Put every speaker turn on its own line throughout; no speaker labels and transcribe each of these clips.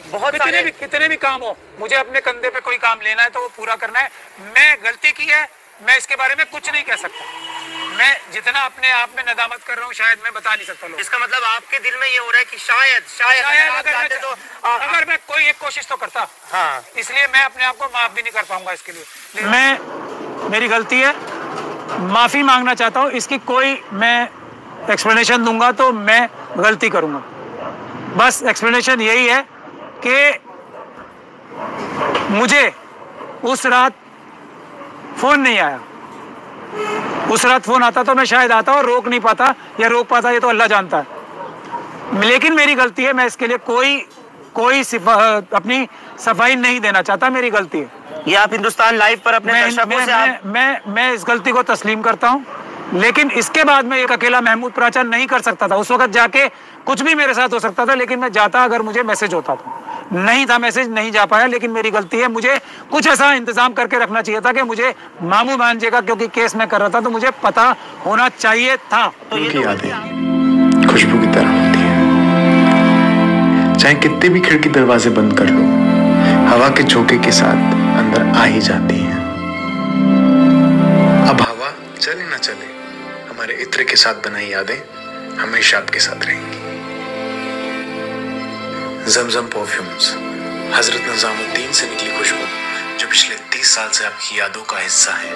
बहुत कितने भी काम हो, मुझे अपने कंधे पे कोई काम लेना है तो वो पूरा करना है। मैं गलती की है, मैं इसके बारे में कुछ नहीं कह सकता। मैं जितना अपने आप में नदामत कर रहा हूँ शायद मैं बता नहीं सकता लोग।
इसका मतलब आपके दिल में ये हो रहा है कि शायद
अगर मैं कोई एक कोशिश तो करता,
हाँ,
इसलिए मैं अपने आप को माफ भी नहीं कर पाऊंगा इसके लिए। मेरी गलती है, माफी मांगना चाहता हूँ। इसकी कोई मैं एक्सप्लेनेशन दूंगा तो मैं गलती करूंगा। बस एक्सप्लेनेशन यही है कि मुझे उस रात फोन नहीं आया। उस रात फोन आता तो मैं शायद आता और रोक नहीं पाता, या रोक पाता ये तो अल्लाह जानता है। लेकिन मेरी गलती है, मैं इसके लिए कोई अपनी सफाई नहीं देना चाहता। मेरी गलती है।
ये आप हिंदुस्तान लाइव पर अपने दर्शकों से
मैं इस गलती को तस्लीम करता हूं, लेकिन इसके बाद मैं एक अकेला महमूद पराचा नहीं कर सकता था। उस वक्त जाके कुछ भी मेरे साथ हो सकता था, लेकिन मैं जाता अगर मुझे मैसेज होता था। नहीं था मैसेज, नहीं जा पाया, लेकिन मेरी गलती है। मुझे कुछ ऐसा इंतजाम करके रखना चाहिए था कि मुझे मामू भांजे का, क्योंकि केस में कर रहा था तो मुझे पता होना चाहिए था।
तो ये यादें खुशबू की तरह होती है, चाहे कितने भी खिड़की दरवाजे बंद कर लो, हवा के झोंके के साथ अंदर आ ही जाती है। अब हवा चले ना चले, हमारे इत्र के साथ बनाई यादें हमेशा आपके साथ रहेंगी। जमजम परफ्यूम्स, हजरत निजामुद्दीन से निकली खुशबू जो पिछले 30 साल से आपकी यादों का हिस्सा है।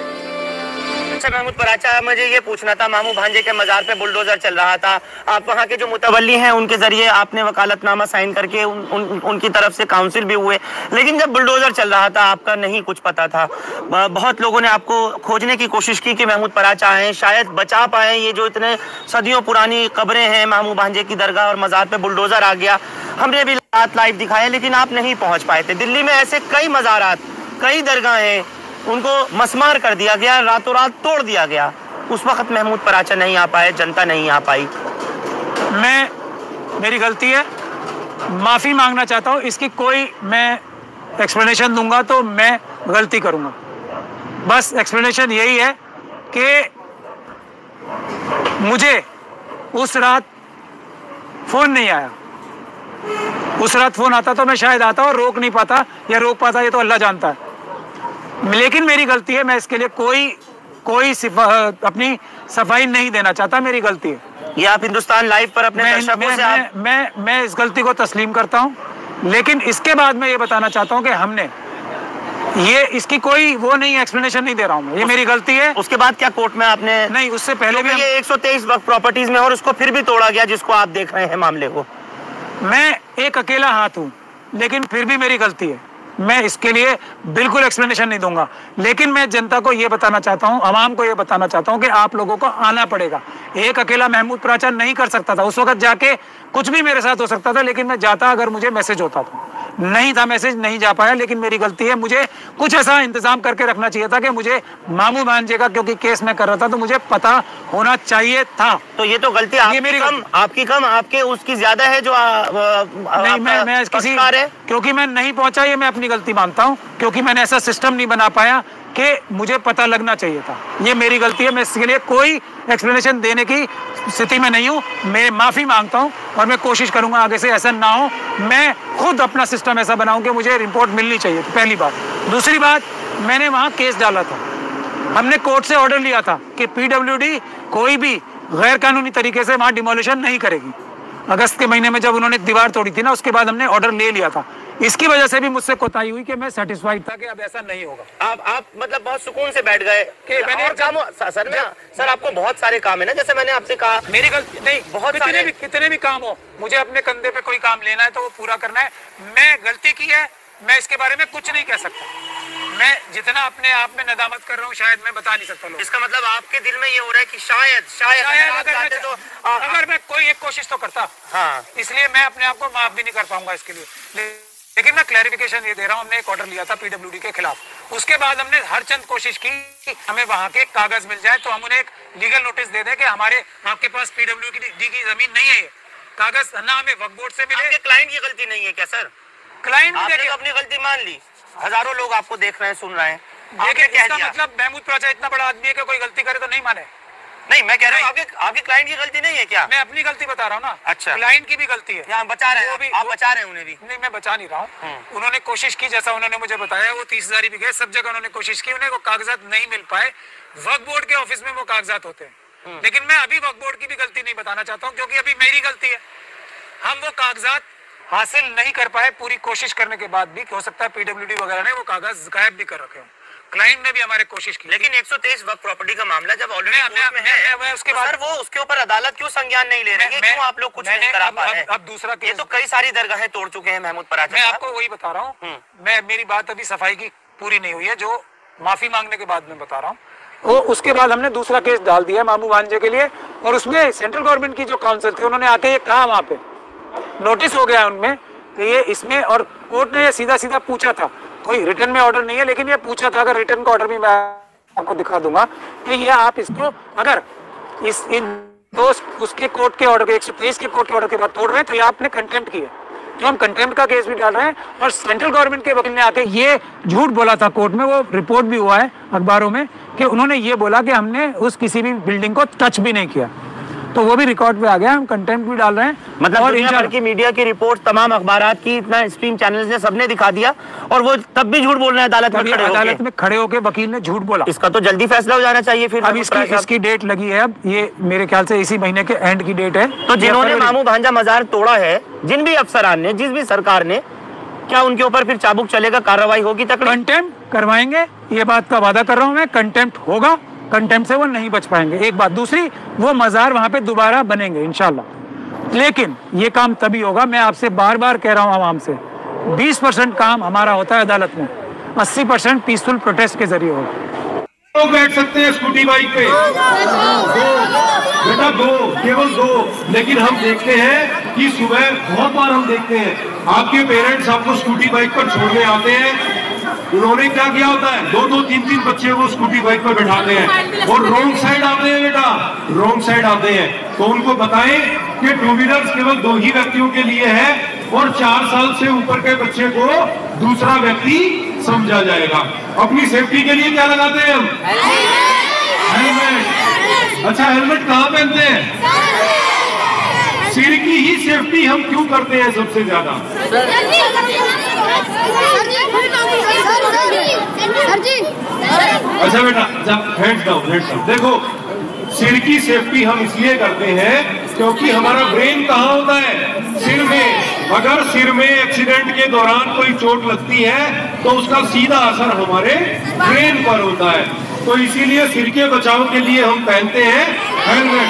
महमूद पराचा, मुझे ये पूछना था, मामू भांजे के मजार पे बुलडोजर चल रहा था, आप वहाँ के जो मुतवल्ली हैं उनके जरिए आपने वकालतनामा साइन करके उनकी तरफ से काउंसिल भी हुए, लेकिन जब बुलडोजर चल रहा था आपका नहीं कुछ पता था। बहुत लोगों ने आपको खोजने की कोशिश की कि महमूद पराचा आए, शायद बचा पाए ये जो इतने सदियों पुरानी कब्रें हैं मामू भांजे की दरगाह और मजार पे बुलडोजर आ गया। हमने भी लाइव दिखाया, लेकिन आप नहीं पहुँच पाए थे। दिल्ली में ऐसे कई मजारात, कई दरगाहें, उनको मसमार कर दिया गया, रातों रात तोड़ दिया गया। उस वक्त महमूद पराचा नहीं आ पाए, जनता नहीं आ पाई।
मेरी गलती है, माफी मांगना चाहता हूँ। इसकी कोई मैं एक्सप्लेनेशन दूंगा तो मैं गलती करूंगा। बस एक्सप्लेनेशन यही है कि मुझे उस रात फोन नहीं आया। उस रात फोन आता तो मैं शायद आता और रोक नहीं पाता, या रोक पाता ये तो अल्लाह जानता है। लेकिन मेरी गलती है, मैं इसके लिए कोई अपनी सफाई नहीं देना चाहता। मेरी गलती है।
ये आप हिंदुस्तान लाइव पर अपने दर्शकों से
मैं इस गलती को तस्लीम करता हूं, लेकिन इसके बाद मैं ये बताना चाहता हूं कि हमने इसकी कोई वो नहीं, एक्सप्लेनेशन नहीं दे रहा हूं मैं, ये मेरी गलती है।
उसके बाद क्या कोर्ट में आपने
नहीं, उससे पहले भी
ये 123 वक्त प्रॉपर्टीज में, और उसको फिर भी तोड़ा गया जिसको आप देख रहे हैं मामले को।
मैं एक अकेला हाथ हूं, लेकिन फिर भी मेरी गलती है। मैं इसके लिए बिल्कुल एक्सप्लेनेशन नहीं दूंगा, लेकिन मैं जनता को यह बताना चाहता हूं, आवाम को यह बताना चाहता हूं कि आप लोगों को आना पड़ेगा। एक अकेला महमूद पराचा नहीं कर सकता था। उस वक्त जाके कुछ भी मेरे साथ हो सकता था, लेकिन मैं जाता अगर मुझे मैसेज होता था। नहीं था मैसेज, नहीं जा पाया, लेकिन मेरी गलती है। मुझे कुछ ऐसा इंतजाम करके रखना चाहिए था कि मुझे मामू भांजे का, क्योंकि केस में कर रहा था तो मुझे पता होना चाहिए था।
तो ये तो गलती आपकी कम आपके उसकी ज्यादा है जो
नहीं, मैं किसी क्योंकि मैं नहीं पहुंचा, ये मैं अपनी गलती मानता हूं, क्योंकि मैंने ऐसा सिस्टम नहीं बना पाया कि मुझे पता लगना चाहिए था। ये मेरी गलती है। मैं इसके लिए कोई एक्सप्लेनेशन देने की स्थिति में नहीं हूं। मैं माफी मांगता हूं और मैं कोशिश करूंगा आगे से ऐसा ना हो। मैं खुद अपना सिस्टम ऐसा बनाऊं कि मुझे रिपोर्ट मिलनी चाहिए, पहली बात। दूसरी बात, मैंने वहां केस डाला था, हमने कोर्ट से ऑर्डर लिया था कि पीडब्ल्यूडी कोई भी गैर कानूनी तरीके से वहां डिमोलिशन नहीं करेगी। अगस्त के महीने में जब उन्होंने दीवार तोड़ी थी ना, उसके बाद हमने ऑर्डर ले लिया था। इसकी वजह से भी मुझसे कोताही हुई कि मैं सेटिस्फाइड था कि अब ऐसा नहीं होगा।
आप मतलब बहुत सुकून से बैठ गए कि मैंने सर आपको बहुत सारे काम है ना, जैसे मैंने आपसे कहा।
मेरी गलती नहीं, बहुत कितने भी काम हो, मुझे अपने कंधे पे कोई काम लेना है तो वो पूरा करना है। मैं गलती की है, मैं इसके बारे में कुछ नहीं कह सकता। मैं जितना अपने आप में नदामत कर रहा हूँ शायद मैं बता नहीं सकता लोग।
इसका मतलब आपके दिल में ये हो रहा है कि शायद
अगर मैं कोई एक कोशिश तो करता,
हाँ,
इसलिए मैं अपने आप को माफ भी नहीं कर पाऊंगा इसके लिए। लेकिन मैं क्लैरिफिकेशन ये दे रहा हूँ, हमने एक ऑर्डर लिया था पीडब्ल्यूडी के खिलाफ। उसके बाद हमने हर चंद कोशिश की कि हमें वहां के कागज मिल जाए, तो हम उन्हें एक लीगल नोटिस दे दें कि हमारे आपके पास पीडब्ल्यूडी की जमीन नहीं है, कागज ना हमें वक्फ बोर्ड से मिले।
क्लाइंट की गलती नहीं है क्या सर?
क्लाइंट
ने अपनी गलती मान ली। हजारों लोग आपको देख रहे हैं, सुन रहे हैं।
देखिए, इसका मतलब महमूद पराचा इतना बड़ा आदमी है कि कोई गलती करे तो नहीं माने।
नहीं, मैं कह रहा हूँ आपके क्लाइंट की गलती नहीं है क्या?
मैं अपनी गलती बता रहा हूँ ना।
अच्छा,
क्लाइंट की भी गलती है।
यहाँ बचा रहे हैं आप बचा रहे हैं उन्हें भी?
नहीं, मैं बचा नहीं रहा हूँ। उन्होंने कोशिश की, जैसा उन्होंने मुझे बताया, वो 30,000 भी गए, सब जगह उन्होंने कोशिश की, उन्हें वो कागजात नहीं मिल पाए। वक्फ बोर्ड के ऑफिस में वो कागजात होते हैं, लेकिन मैं अभी वक्फ बोर्ड की भी गलती नहीं बताना चाहता हूँ, क्योंकि अभी मेरी गलती है। हम वो कागजात हासिल नहीं कर पाए, पूरी कोशिश करने के बाद भी। हो सकता है पीडब्ल्यूडी वगैरह ने वो कागज गायब भी कर रखे हो। क्लाइंट ने भी हमारे कोशिश की,
लेकिन 123 वक्त प्रॉपर्टी का मामला जब ऑलरेडी कोर्ट में है,
उसके बाद
सर वो उसके ऊपर अदालत क्यों संज्ञान नहीं ले रही है? क्यों आप लोग कुछ नहीं करा पा रहे हैं?
अब दूसरा केस,
ये तो कई सारी दरगाहें तोड़ चुके हैं महमूद पराचा।
मैं आपको वही बता रहा हूँ, मेरी बात अभी सफाई की पूरी नहीं हुई है, जो माफी मांगने के बाद मैं बता रहा हूँ। वो उसके बाद हमने दूसरा केस डाल दिया मामू भांजे के लिए, और उसमें सेंट्रल गवर्नमेंट की जो काउंसिल थी, उन्होंने आके ये कहा, वहाँ पे नोटिस हो गया उनमें कि ये इसमें, और कोर्ट ने ये सीधा सीधा पूछा था, कोई रिटर्न में ऑर्डर नहीं है, लेकिन ये पूछा था, अगर रिटर्न का ऑर्डर भी मैं आपको दिखा दूंगा कि ये आप इसको अगर इन दो उसके कोर्ट के ऑर्डर के 123 के कोर्ट के ऑर्डर के बाद तोड़ रहे हैं, तो ये आपने कंटेम्प्ट किया। तो हम कंटेम्प्ट का केस भी डाल रहे हैं। और सेंट्रल गवर्नमेंट के वकील ने आके ये झूठ बोला था कोर्ट में, वो रिपोर्ट भी हुआ है अखबारों में, कि उन्होंने ये बोला कि हमने उस किसी भी बिल्डिंग को टच भी नहीं किया, तो वो भी रिकॉर्ड पे आ गया। हम कंटेम्प्ट भी डाल रहे हैं।
मतलब और दुनिया भर की मीडिया की रिपोर्ट, तमाम अखबारात की, इतना स्ट्रीम चैनल्स ने, सबने दिखा दिया, और वो तब भी झूठ बोल रहे हैं अदालत में खड़े होके
वकील ने झूठ बोला।
इसका तो जल्दी फैसला हो जाना चाहिए फिर।
अब इसकी डेट लगी है, अब ये मेरे ख्याल से इसी महीने के एंड की डेट है।
तो जिन्होंने मामू भांजा मजार तोड़ा है, जिन भी अफसरान ने, जिस भी सरकार ने, क्या उनके ऊपर फिर चाबुक चलेगा, कार्रवाई होगी? तक
कंटेम्प्ट करवाएंगे, ये बात का वादा कर रहा हूँ मैं। कंटेम्प्ट होगा, कंटेम्प्ट से वो नहीं बच पाएंगे। एक बात, दूसरी, वो मजार वहां पे दोबारा बनेंगे इंशाल्लाह, लेकिन ये काम तभी होगा, मैं आपसे बार बार कह रहा हूँ आवाम से, 20% काम हमारा होता है अदालत में, 80% पीसफुल प्रोटेस्ट के जरिए होगा।
लोग बैठ सकते हैं स्कूटी बाइक पे, बेटा दो, केवल दो। लेकिन हम देखते हैं कि सुबह बहुत बार हम देखते हैं आपके पेरेंट्स आपको स्कूटी बाइक पर छोड़ने आते हैं। उन्होंने क्या किया होता है, 2-2, 3-3 बच्चे वो स्कूटी बाइक पर बैठाते हैं, और रॉन्ग साइड आते हैं बेटा, रॉन्ग साइड आते हैं। तो उनको बताएं कि टू व्हीलर्स केवल 2 ही व्यक्तियों के लिए है, और 4 साल से ऊपर के बच्चे को दूसरा व्यक्ति समझा जाएगा। अपनी सेफ्टी के लिए क्या लगाते हैं हम? हेलमेट। अच्छा, हेलमेट कहाँ पहनते हैं? सिर की ही सेफ्टी हम क्यों करते हैं सबसे ज्यादा? अच्छा बेटा, हैंड्स डाउन, हैंड्स डाउन। देखो, सिर की सेफ्टी हम इसलिए करते हैं क्योंकि हमारा ब्रेन कहाँ होता है? सिर में। अगर सिर में एक्सीडेंट के दौरान कोई चोट लगती है तो उसका सीधा असर हमारे ब्रेन पर होता है। तो इसीलिए सिर के बचाव के लिए हम पहनते हैं हेलमेट।